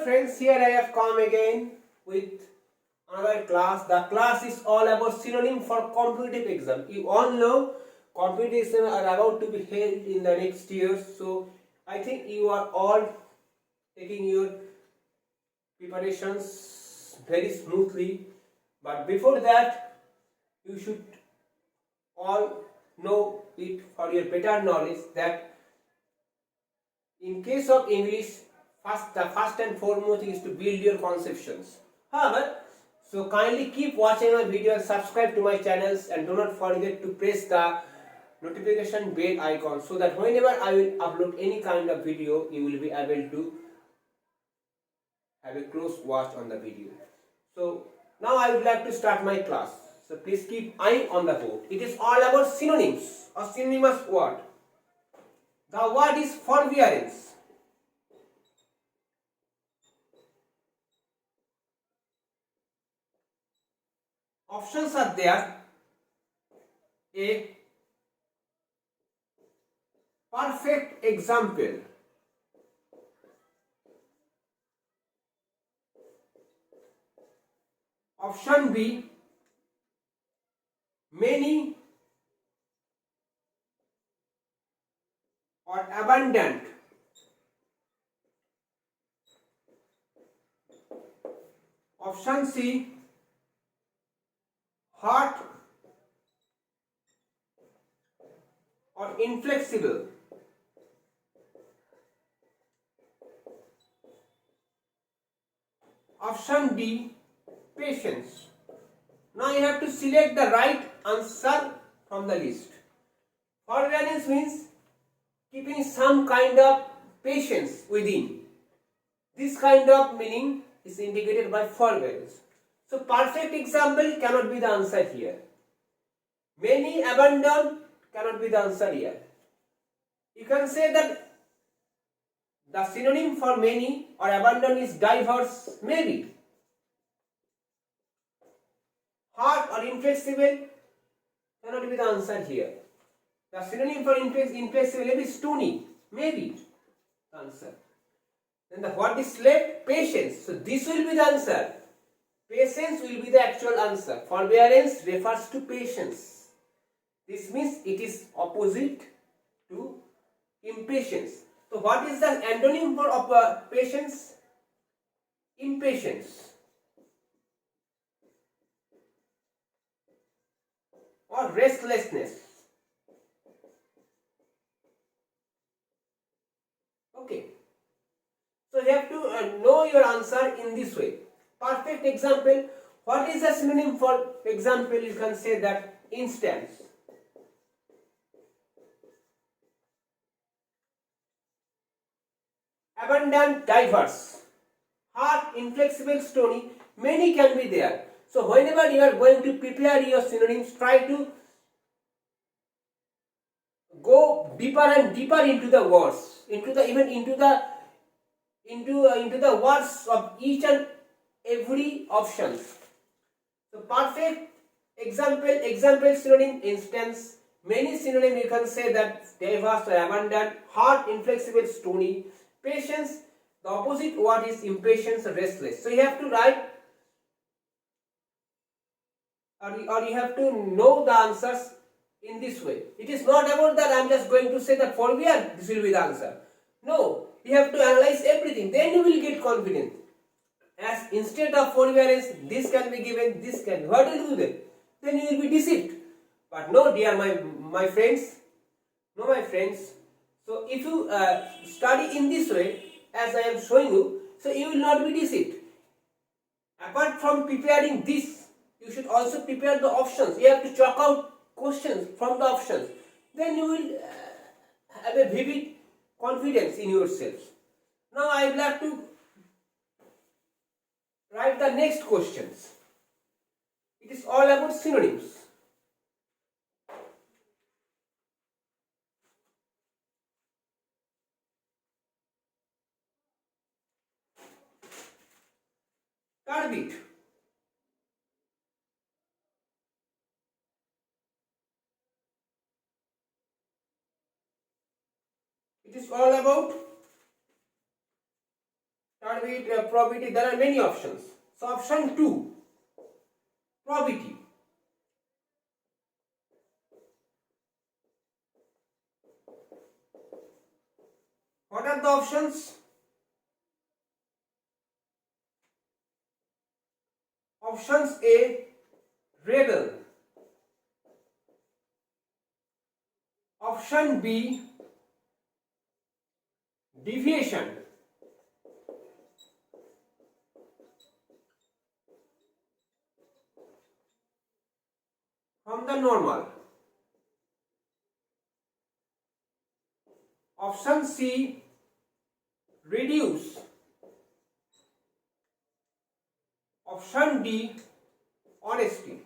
friends, here I have come again with another class. The class is all about synonym for competitive exam. You all know competition are about to be held in the next year, so I think you are all taking your preparations very smoothly. But before that, you should all know it for your better knowledge that in case of English, the first and foremost is to build your conceptions. However, so kindly keep watching my video and subscribe to my channels, and do not forget to press the notification bell icon so that whenever I will upload any kind of video, you will be able to have a close watch on the video. So now I would like to start my class. So please keep eye on the board. It is all about synonyms or synonymous word. The word is forbearance. Options are there. A perfect example. Option B, many or abundant. Option C, hard or inflexible. Option D, patience. Now you have to select the right answer from the list. Forbearance means keeping some kind of patience within. This kind of meaning is indicated by forbearance. So perfect example cannot be the answer here. Many abandon cannot be the answer here. You can say that the synonym for many or abandon is diverse, maybe. Hard or inflexible cannot be the answer here. The synonym for inflexible is stony, maybe the answer. Then what is left? Patience. So this will be the answer. Patience will be the actual answer. Forbearance refers to patience. This means it is opposite to impatience. So what is the antonym for patience? Impatience or restlessness. Okay. So you have to know your answer in this way. Perfect example. What is the synonym for example? You can say that instance. Abundant, diverse. Hard, inflexible, stony. Many can be there. So whenever you are going to prepare your synonyms, try to go deeper and deeper into the words, into the words of each and every options. So perfect example synonym, instance. Many synonym you can say that diverse or abundant, hard, inflexible, stony, patience. The opposite word is impatience, restless. So you have to write or you have to know the answers in this way. It is not about that I am just going to say that forbear, this will be the answer. No, you have to analyze everything, then you will get confident. As instead of forbearance, this can be given, this can be. What will you do then? Then you will be deceived. But no, dear my friends, no my friends. So if you study in this way, as I am showing you, so you will not be deceived. Apart from preparing this, you should also prepare the options. You have to chalk out questions from the options. Then you will have a vivid confidence in yourselves. Now I would like to write the next questions. It is all about synonyms. Turbid. It is all about Third bit probability, there are many options. So option 2, probability. What are the options? Options A, rebel. Option B, deviation. From the normal. Option C, reduce. Option D, honesty.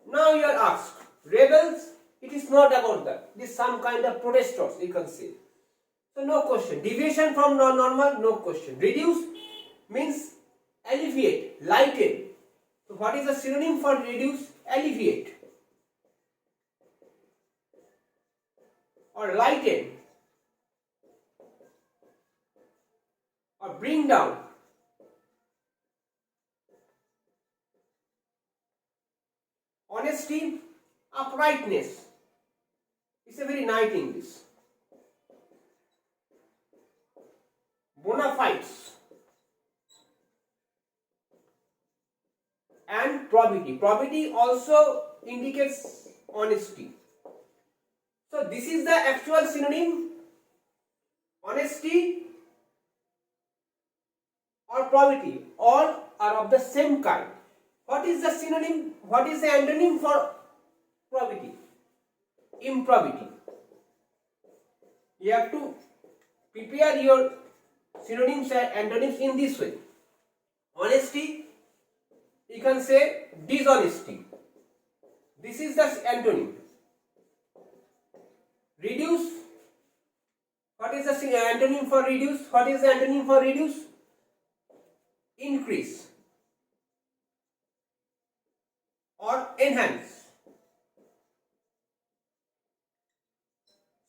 Now you are asked, rebels, it is not about that. It is some kind of protesters, you can say. So no question. Deviation from normal, no question. Reduce means alleviate, lighten. So what is the synonym for reduce? Alleviate or lighten or bring down. Honesty, uprightness. It's a very nice English. Bona fides and probability. Probability also indicates honesty. So this is the actual synonym. Honesty or probability, all are of the same kind. What is the synonym? What is the antonym for probability? Improbability. You have to prepare your synonyms and antonyms in this way. Honesty, you can say dishonesty. This is the antonym. Reduce. What is the antonym for reduce? What is the antonym for reduce? Increase or enhance.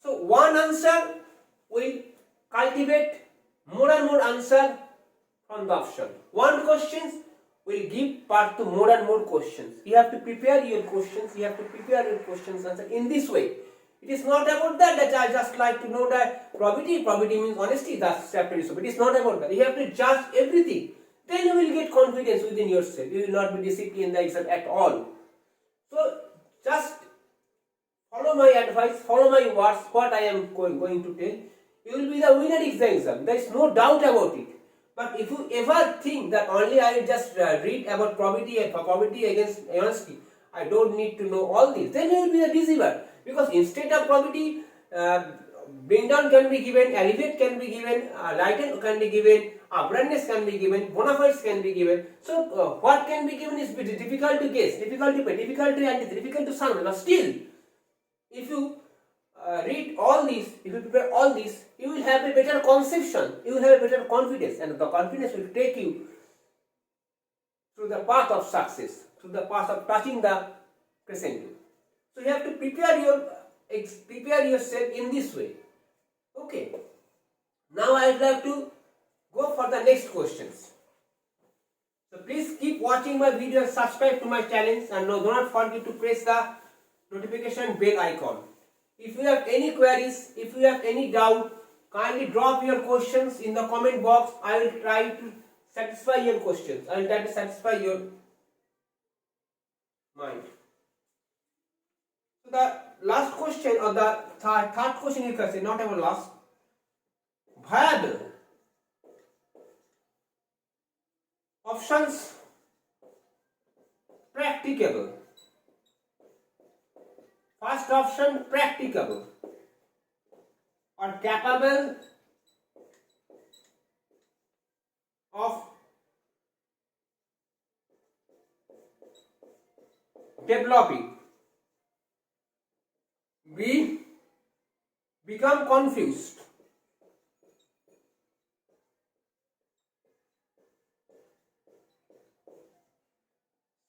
So one answer will cultivate more and more answer from the option. One question will give birth to more and more questions. You have to prepare your questions. You have to prepare your questions answer in this way. It is not about that I just like to know that probability. Probability means honesty. That's separate. So it is not about that. You have to judge everything. Then you will get confidence within yourself. You will not be disciplined yourself at all. So just follow my advice, follow my words, what I am going to tell. You will be the winner in the exam. There is no doubt about it. But if you ever think that only I will just read about probability and probability against honesty, I don't need to know all this, then you will be a deceiver. Because instead of probability, bring down can be given, alleviate can be given, lighten can be given, uprightness can be given, bona fides can be given. So what can be given is difficult to guess, difficult to pay, difficult to analyze, difficult to sound. But still, if you read all these, if you prepare all these, you will have a better conception, you will have a better confidence, and the confidence will take you through the path of success, through the path of touching the crescendo. So you have to prepare yourself in this way. Okay. Now I would like to go for the next questions. So please keep watching my video and subscribe to my channel, and do not forget to press the notification bell icon. If you have any queries, if you have any doubt, kindly drop your questions in the comment box. I will try to satisfy your questions. I will try to satisfy your mind. So the last question, or the third question, you can say, not even last. Viable. Options: practicable. First option, practicable or capable of developing. B, become confused.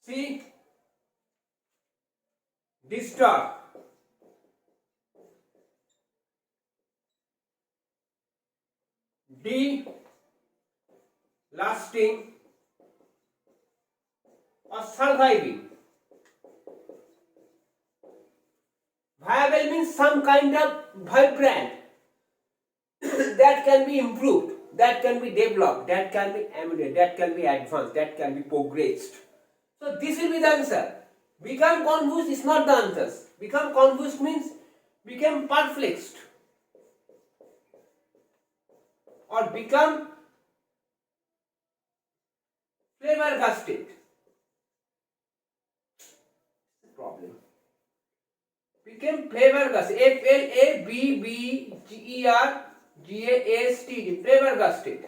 C, disturb. D. Lasting or surviving. Viable means some kind of vibrant that can be improved, that can be developed, that can be amended, that can be advanced, that can be progressed. So this will be the answer. Become confused is not the answer. Become confused means become perplexed or become flabbergasted. Problem. Became flabbergasted. Flabbergasted. Flabbergasted.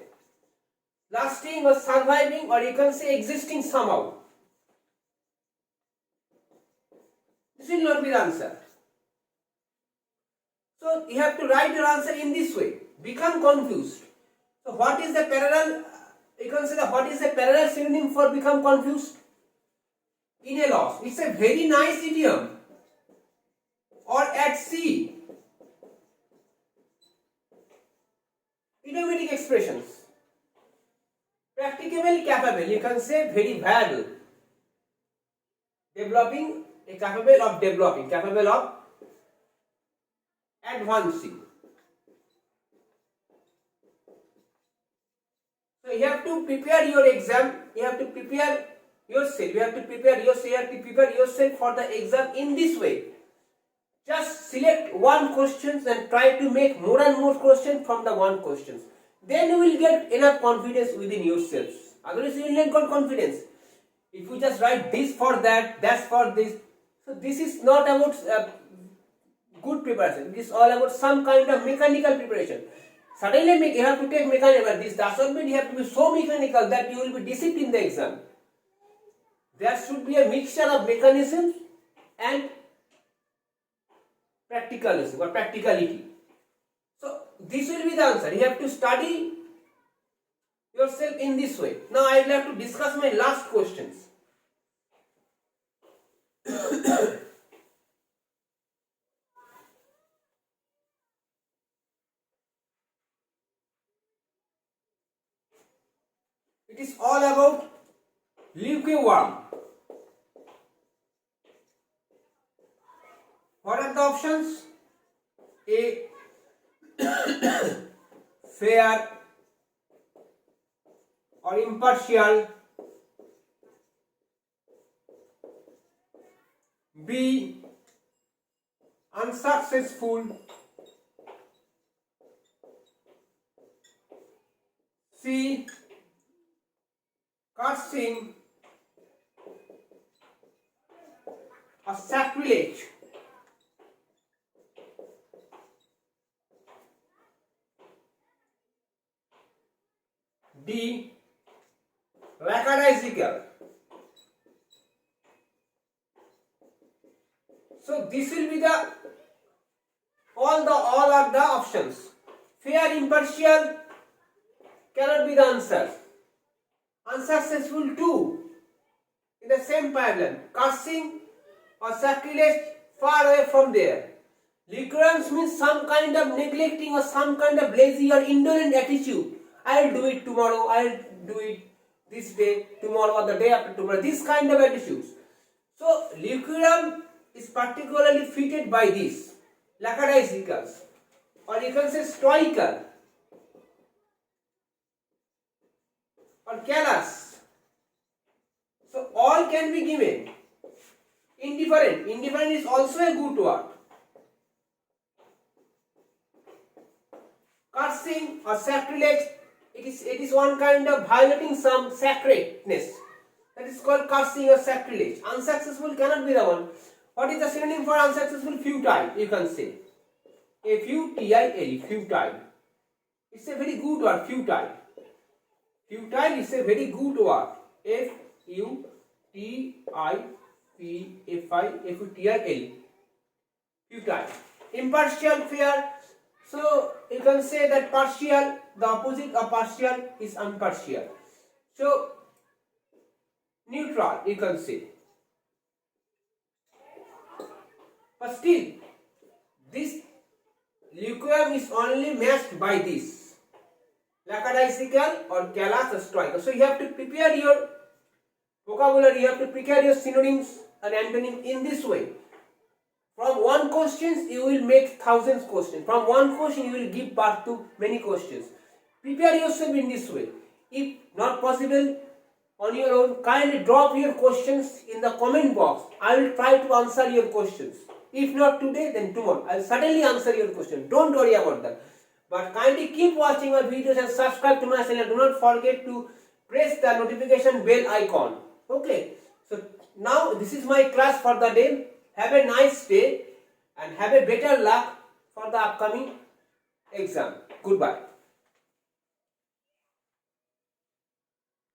Lasting or surviving, or you can say existing somehow. This will not be the answer. So you have to write your answer in this way. Become confused. So what is the parallel? You can say that what is the parallel synonym for become confused? In a loss. It's a very nice idiom. Or at sea. Idiomatic expressions. Practicably capable. You can say very valuable. Developing, capable of developing, capable of advancing. So you have to prepare your exam. You have to prepare yourself. You have to prepare yourself for the exam in this way. Just select one question and try to make more and more questions from the one questions. Then you will get enough confidence within yourselves. Otherwise you will not get confidence. If you just write this for that, that's for this. So this is not about good preparation. It is all about some kind of mechanical preparation. Suddenly you have to take mechanical, but this does not mean you have to be so mechanical that you will be deceived in the exam. There should be a mixture of mechanisms and practicalism or practicality. So this will be the answer. You have to study yourself in this way. Now I will have to discuss my last questions. It is all about lukewarm. What are the options? A. Fair or impartial. B. Unsuccessful. C. Cursing or sacrilege. D. Lackadaisical. So this will be the all are the options. Fair, impartial cannot be the answer. Unsuccessful too in the same parallel. Cursing or sacrilege far away from there. Recurrence means some kind of neglecting or some kind of lazy or indolent attitude. I will do it tomorrow, I will do it this day, tomorrow or the day after tomorrow. This kind of attitudes. So lukewarm is particularly fitted by this. Lackadaisicals, or you can say stoical or callous. So all can be given. Indifferent. Indifferent is also a good word. Cursing or sacrilege, it is one kind of violating some sacredness. That is called cursing or sacrilege. Unsuccessful cannot be the one. What is the synonym for unsuccessful? Futile, you can say. F-U-T-I-L, futile. It's a very good word, futile. Futile is a very good word. F-U-T-I-F-I-F-U-T-I-L. Futile. Impartial, fair. So you can say that partial, the opposite of partial is impartial. So neutral, you can say. But still, this lukewarm is only matched by this. lackadaisical or callous stoical. So you have to prepare your vocabulary, you have to prepare your synonyms and antonyms in this way. From one questions you will make thousands questions. From one question you will give birth to many questions. Prepare yourself in this way. If not possible on your own, kindly drop your questions in the comment box. I will try to answer your questions. If not today, then tomorrow. I will certainly answer your question. Don't worry about that. But kindly keep watching my videos and subscribe to my channel. Do not forget to press the notification bell icon. Okay. So now this is my class for the day. Have a nice day and have a better luck for the upcoming exam. Goodbye.